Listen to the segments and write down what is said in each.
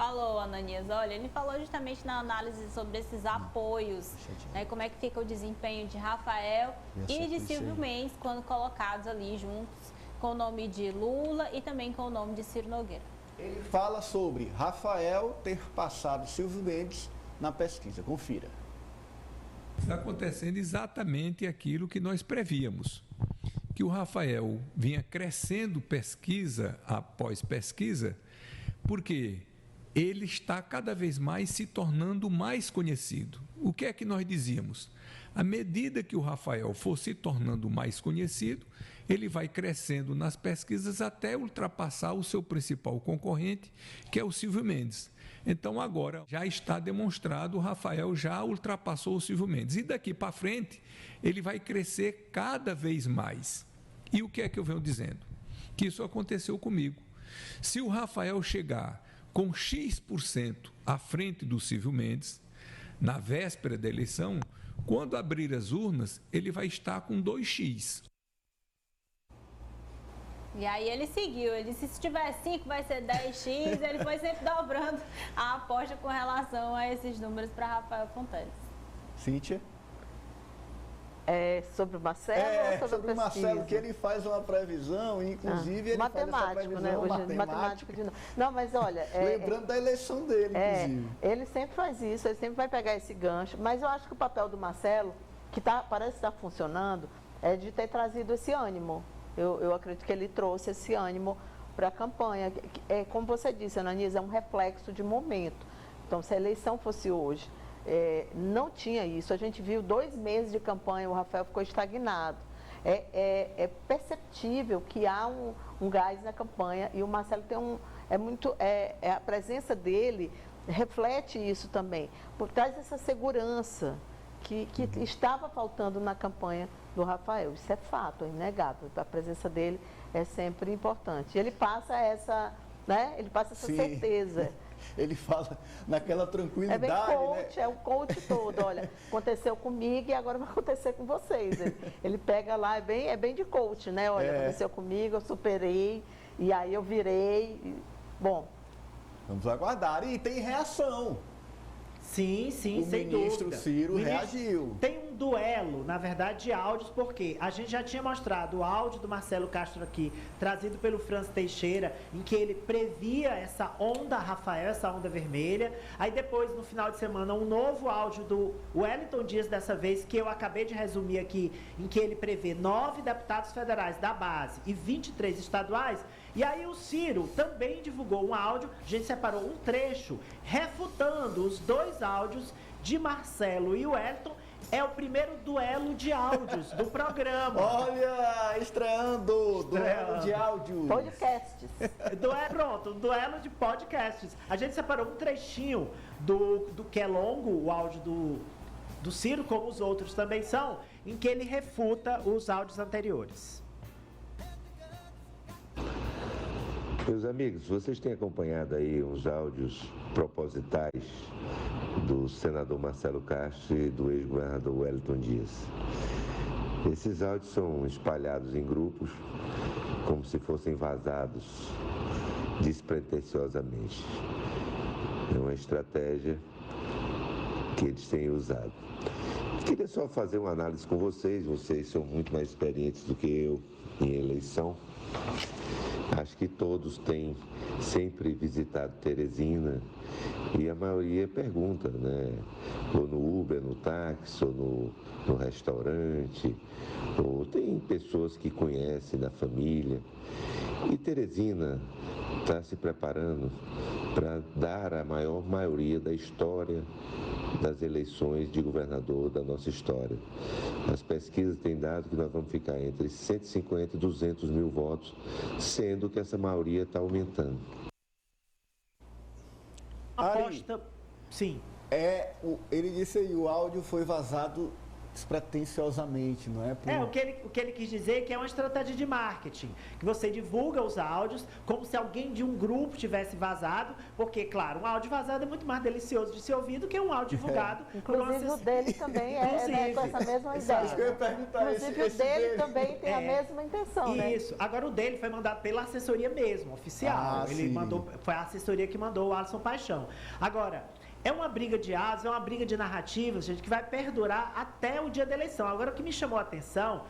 falou, Ananias. Olha, ele falou justamente na análise sobre esses apoios, né? Como é que fica o desempenho de Rafael e de Silvio Mendes quando colocados ali juntos com o nome de Lula e também com o nome de Ciro Nogueira. Ele fala sobre Rafael ter passado Silvio Mendes na pesquisa. Confira. Está acontecendo exatamente aquilo que nós prevíamos, que o Rafael vinha crescendo pesquisa após pesquisa, porque ele está cada vez mais se tornando mais conhecido. O que é que nós dizíamos? À medida que o Rafael for se tornando mais conhecido, ele vai crescendo nas pesquisas até ultrapassar o seu principal concorrente, que é o Silvio Mendes. Então, agora já está demonstrado, o Rafael já ultrapassou o Silvio Mendes. E daqui para frente, ele vai crescer cada vez mais. E o que é que eu venho dizendo? Que isso aconteceu comigo. Se o Rafael chegar com X% à frente do Silvio Mendes, na véspera da eleição, quando abrir as urnas, ele vai estar com 2x. E aí ele seguiu, ele disse, se tiver 5 vai ser 10x, ele foi sempre dobrando a aposta com relação a esses números para Rafael Fonteles. Cíntia? Sobre o Marcelo ou sobre o Marcelo, que ele faz uma previsão, inclusive ele faz essa previsão, né? Hoje, matemático de novo. Não, mas olha... lembrando da eleição dele, inclusive. Ele sempre faz isso, ele sempre vai pegar esse gancho, mas eu acho que o papel do Marcelo, que parece estar funcionando, é de ter trazido esse ânimo. Eu acredito que ele trouxe esse ânimo para a campanha. Como você disse, Ananias, é um reflexo de momento. Então, se a eleição fosse hoje, não tinha isso. A gente viu 2 meses de campanha, o Rafael ficou estagnado. É perceptível que há um gás na campanha e o Marcelo tem a presença dele reflete isso também. Por trás dessa segurança que estava faltando na campanha do Rafael. Isso é fato, é inegável. A presença dele é sempre importante. Ele passa essa, né? Ele passa essa certeza. Ele fala naquela tranquilidade, é bem coach, né? É o coach todo. Olha, aconteceu comigo e agora vai acontecer com vocês. Ele pega lá, é bem de coach, né? Olha, aconteceu comigo, eu superei, e aí eu virei. Bom. Vamos aguardar. E tem reação. Sim, sem dúvida. O ministro Ciro reagiu. Tem um duelo, na verdade, de áudios, porque a gente já tinha mostrado o áudio do Marcelo Castro aqui, trazido pelo Franz Teixeira, em que ele previa essa onda Rafael, essa onda vermelha. Aí depois, no final de semana, um novo áudio do Wellington Dias, dessa vez, que eu acabei de resumir aqui, em que ele prevê 9 deputados federais da base e 23 estaduais. E aí o Ciro também divulgou um áudio, a gente separou um trecho, refutando os 2 áudios de Marcelo e Wellington. É o primeiro duelo de áudios do programa. Olha, estreando. Duelo de áudios. Podcasts. Pronto, um duelo de podcasts. A gente separou um trechinho do que é longo, o áudio do Ciro, como os outros também são, em que ele refuta os áudios anteriores. Meus amigos, vocês têm acompanhado aí os áudios propositais do senador Marcelo Castro e do ex-governador Wellington Dias. Esses áudios são espalhados em grupos como se fossem vazados despretensiosamente. É uma estratégia que eles têm usado. Queria só fazer uma análise com vocês são muito mais experientes do que eu em eleição. Acho que todos têm sempre visitado Teresina e a maioria pergunta, né? Ou no Uber, no táxi, ou no restaurante, ou tem pessoas que conhecem da família. E Teresina está se preparando para dar a maior maioria da história das eleições de governador da nossa história. As pesquisas têm dado que nós vamos ficar entre 150 e 200 mil votos, sendo que essa maioria está aumentando. Aposta, sim. Ele disse aí, o áudio foi vazado despretensiosamente, não é? O que ele quis dizer é que é uma estratégia de marketing, que você divulga os áudios como se alguém de um grupo tivesse vazado, porque, claro, um áudio vazado é muito mais delicioso de se ouvir do que um áudio divulgado. Inclusive o dele também é com essa mesma ideia. Acho que eu ia perguntar Inclusive o dele também tem a mesma intenção, né? Isso. Agora o dele foi mandado pela assessoria mesmo, oficial. Ele mandou, foi a assessoria que mandou o Alisson Paixão. Agora, é uma briga de áudios, é uma briga de narrativas, gente, que vai perdurar até o dia da eleição. Agora, o que me chamou a atenção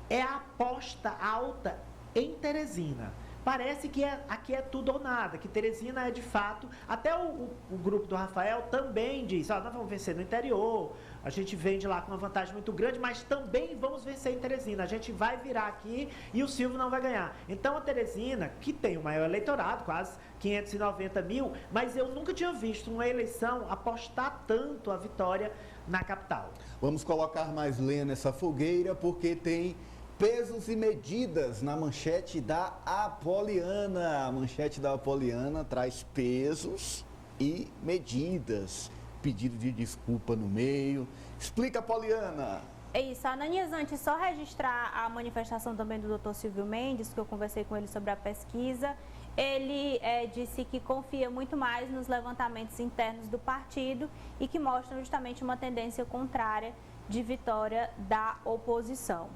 é a aposta alta em Teresina. Parece que aqui é tudo ou nada, que Teresina é de fato... Até o grupo do Rafael também diz, nós vamos vencer no interior, a gente vem de lá com uma vantagem muito grande, mas também vamos vencer em Teresina. A gente vai virar aqui e o Silvio não vai ganhar. Então a Teresina, que tem o maior eleitorado, quase 590 mil, mas eu nunca tinha visto uma eleição apostar tanto a vitória na capital. Vamos colocar mais lenha nessa fogueira, porque tem pesos e medidas na manchete da Apoliana. A manchete da Apoliana traz pesos e medidas. Pedido de desculpa no meio. Explica, Apoliana. É isso, Ananias, antes só registrar a manifestação também do Dr. Silvio Mendes, que eu conversei com ele sobre a pesquisa. Ele disse que confia muito mais nos levantamentos internos do partido e que mostram justamente uma tendência contrária de vitória da oposição.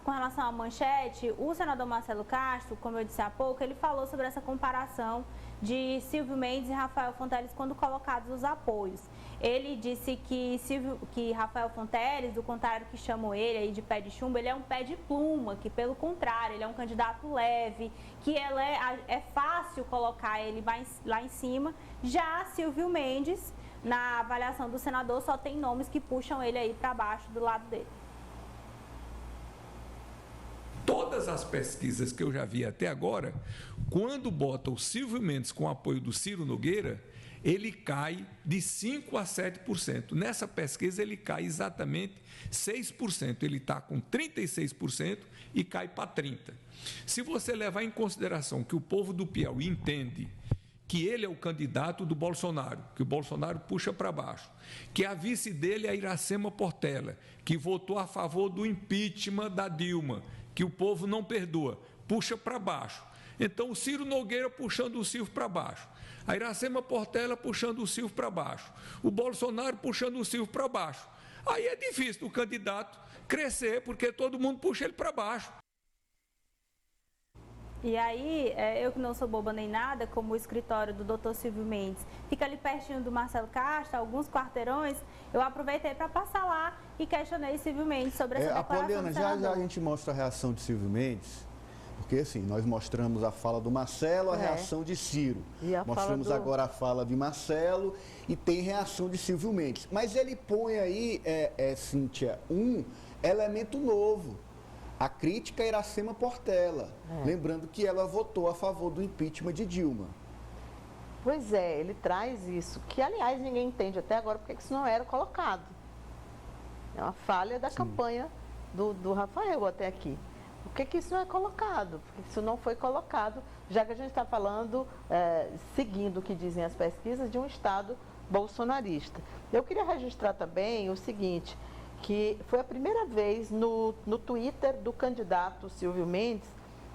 Com relação à manchete, o senador Marcelo Castro, como eu disse há pouco, ele falou sobre essa comparação de Silvio Mendes e Rafael Fonteles quando colocados os apoios. Ele disse que Rafael Fonteles, do contrário que chamam ele aí de pé de chumbo, ele é um pé de pluma, que pelo contrário, ele é um candidato leve, que é fácil colocar ele lá em cima. Já Silvio Mendes, na avaliação do senador, só tem nomes que puxam ele aí para baixo do lado dele. Todas as pesquisas que eu já vi até agora, quando bota o Silvio Mendes com o apoio do Ciro Nogueira, ele cai de 5% a 7%. Nessa pesquisa ele cai exatamente 6%. Ele está com 36% e cai para 30%. Se você levar em consideração que o povo do Piauí entende que ele é o candidato do Bolsonaro, que o Bolsonaro puxa para baixo, que a vice dele é a Iracema Portela, que votou a favor do impeachment da Dilma, que o povo não perdoa, puxa para baixo. Então, o Ciro Nogueira puxando o Silvio para baixo, a Iracema Portela puxando o Silvio para baixo, o Bolsonaro puxando o Silvio para baixo. Aí é difícil o candidato crescer, porque todo mundo puxa ele para baixo. E aí, eu que não sou boba nem nada, como o escritório do Dr. Silvio Mendes fica ali pertinho do Marcelo Castro, alguns quarteirões, eu aproveitei para passar lá e questionei Silvio Mendes sobre essa declaração Apoliana, do senador. já a gente mostra a reação de Silvio Mendes, porque assim, nós mostramos a fala do Marcelo, a reação de Ciro. Mostramos agora a fala de Marcelo e tem reação de Silvio Mendes. Mas ele põe aí, Cíntia, um elemento novo. A crítica a Iracema Portela, lembrando que ela votou a favor do impeachment de Dilma. Pois é, ele traz isso, que aliás ninguém entende até agora porque isso não era colocado. É uma falha da campanha do Rafael até aqui. Por que isso não é colocado? Porque isso não foi colocado, já que a gente está falando, seguindo o que dizem as pesquisas, de um Estado bolsonarista. Eu queria registrar também o seguinte, que foi a primeira vez no Twitter do candidato Silvio Mendes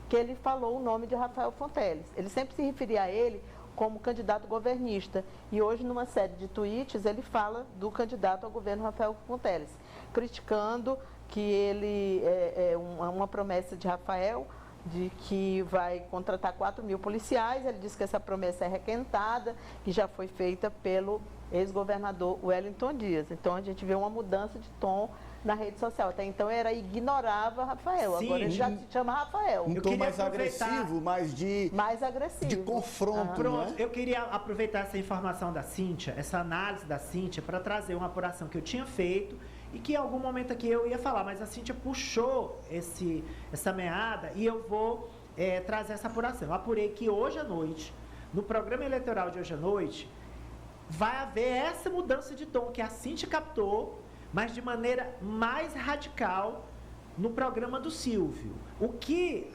que ele falou o nome de Rafael Fonteles. Ele sempre se referia a ele como candidato governista. E hoje, numa série de tweets, ele fala do candidato ao governo Rafael Fonteles, criticando que ele uma promessa de Rafael de que vai contratar 4 mil policiais. Ele disse que essa promessa é requentada, que já foi feita pelo ex-governador Wellington Dias. Então, a gente vê uma mudança de tom na rede social. Até então, ignorava Rafael. Sim, agora ele já se chama Rafael. Um tom mais agressivo, mais agressivo. De confronto, Pronto, né? Eu queria aproveitar essa informação da Cíntia, essa análise da Cíntia, para trazer uma apuração que eu tinha feito e que em algum momento aqui eu ia falar, mas a Cíntia puxou essa meada e eu vou trazer essa apuração. Eu apurei que hoje à noite, no programa eleitoral de hoje à noite, vai haver essa mudança de tom que a Cíntia captou, mas de maneira mais radical no programa do Silvio. O que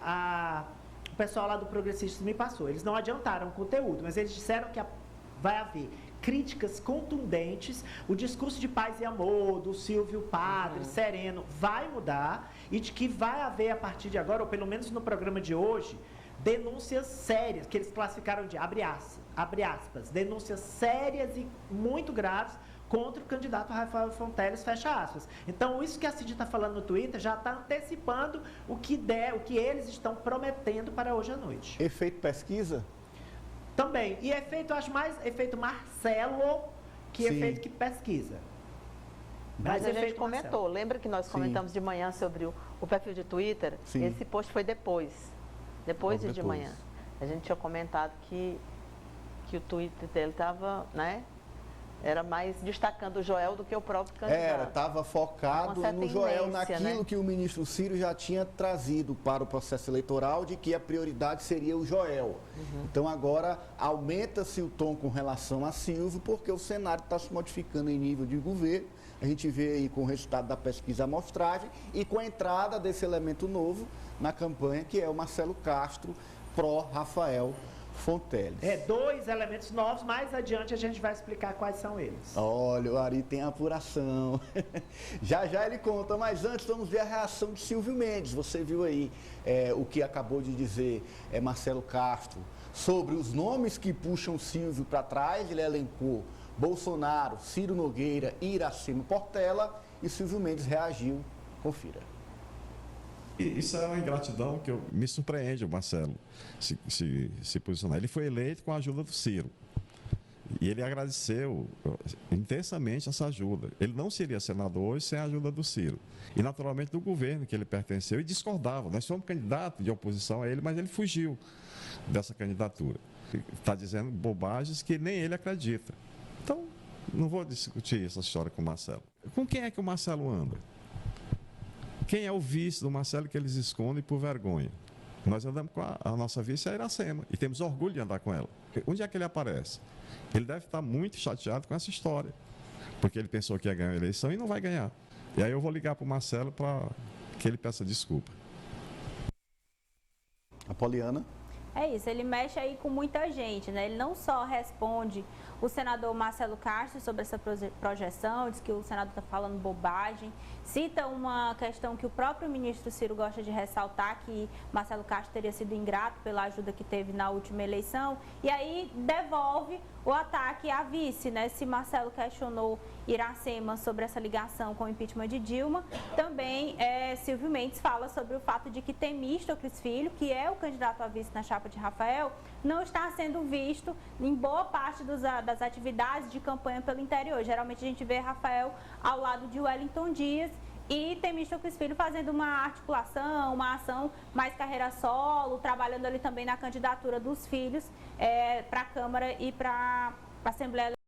o pessoal lá do Progressistas me passou, eles não adiantaram o conteúdo, mas eles disseram que vai haver críticas contundentes, o discurso de paz e amor do Silvio Padre, sereno, vai mudar e de que vai haver a partir de agora, ou pelo menos no programa de hoje, denúncias sérias, que eles classificaram de, abre aspas, denúncias sérias e muito graves contra o candidato Rafael Fonteles, fecha aspas. Então, isso que a Cid está falando no Twitter já está antecipando o que eles estão prometendo para hoje à noite. Efeito pesquisa? Também. E efeito, acho mais efeito Marcelo que Sim. efeito que pesquisa. Mas a gente efeito comentou, Marcelo. lembra que nós comentamos de manhã sobre o perfil de Twitter? Sim. Esse post foi depois Logo de manhã. A gente tinha comentado que o Twitter dele estava, né? Era mais destacando o Joel do que o próprio candidato. Estava focado no Joel, naquilo, né? que o ministro Ciro já tinha trazido para o processo eleitoral, de que a prioridade seria o Joel. Então agora aumenta-se o tom com relação a Silvio, porque o cenário está se modificando em nível de governo. A gente vê aí com o resultado da pesquisa amostragem e com a entrada desse elemento novo na campanha, que é o Marcelo Castro, pró-Rafael Fonteles. 2 elementos novos, mais adiante a gente vai explicar quais são eles. Olha, o Ari tem apuração. Já ele conta, mas antes vamos ver a reação de Silvio Mendes. Você viu aí o que acabou de dizer Marcelo Castro sobre os nomes que puxam Silvio para trás. Ele elencou Bolsonaro, Ciro Nogueira, Iracema Portela, e Silvio Mendes reagiu. Confira. Isso é uma ingratidão que me surpreende o Marcelo se posicionar. Ele foi eleito com a ajuda do Ciro. E ele agradeceu intensamente essa ajuda. Ele não seria senador hoje sem a ajuda do Ciro. E, naturalmente, do governo que ele pertenceu e discordava. Nós somos candidatos de oposição a ele, mas ele fugiu dessa candidatura. Está dizendo bobagens que nem ele acredita. Então, não vou discutir essa história com o Marcelo. Com quem é que o Marcelo anda? Quem é o vice do Marcelo que eles escondem por vergonha? Nós andamos com a nossa vice, a Iracema, e temos orgulho de andar com ela. Onde é que ele aparece? Ele deve estar muito chateado com essa história, porque ele pensou que ia ganhar a eleição e não vai ganhar. E aí eu vou ligar para o Marcelo para que ele peça desculpa. Apoliana? É isso, ele mexe aí com muita gente, né? Ele não só responde o senador Marcelo Castro sobre essa projeção, diz que o senador está falando bobagem, cita uma questão que o próprio ministro Ciro gosta de ressaltar, que Marcelo Castro teria sido ingrato pela ajuda que teve na última eleição, e aí devolve o ataque à vice, né? Se Marcelo questionou Iracema sobre essa ligação com o impeachment de Dilma, também Silvio Mendes fala sobre o fato de que Temístocles Filho, que é o candidato a vice na chapa de Rafael, não está sendo visto em boa parte das atividades de campanha pelo interior. Geralmente a gente vê Rafael ao lado de Wellington Dias e Temístocles Filho fazendo uma articulação, uma ação mais carreira solo, trabalhando ali também na candidatura dos filhos para a Câmara e para a Assembleia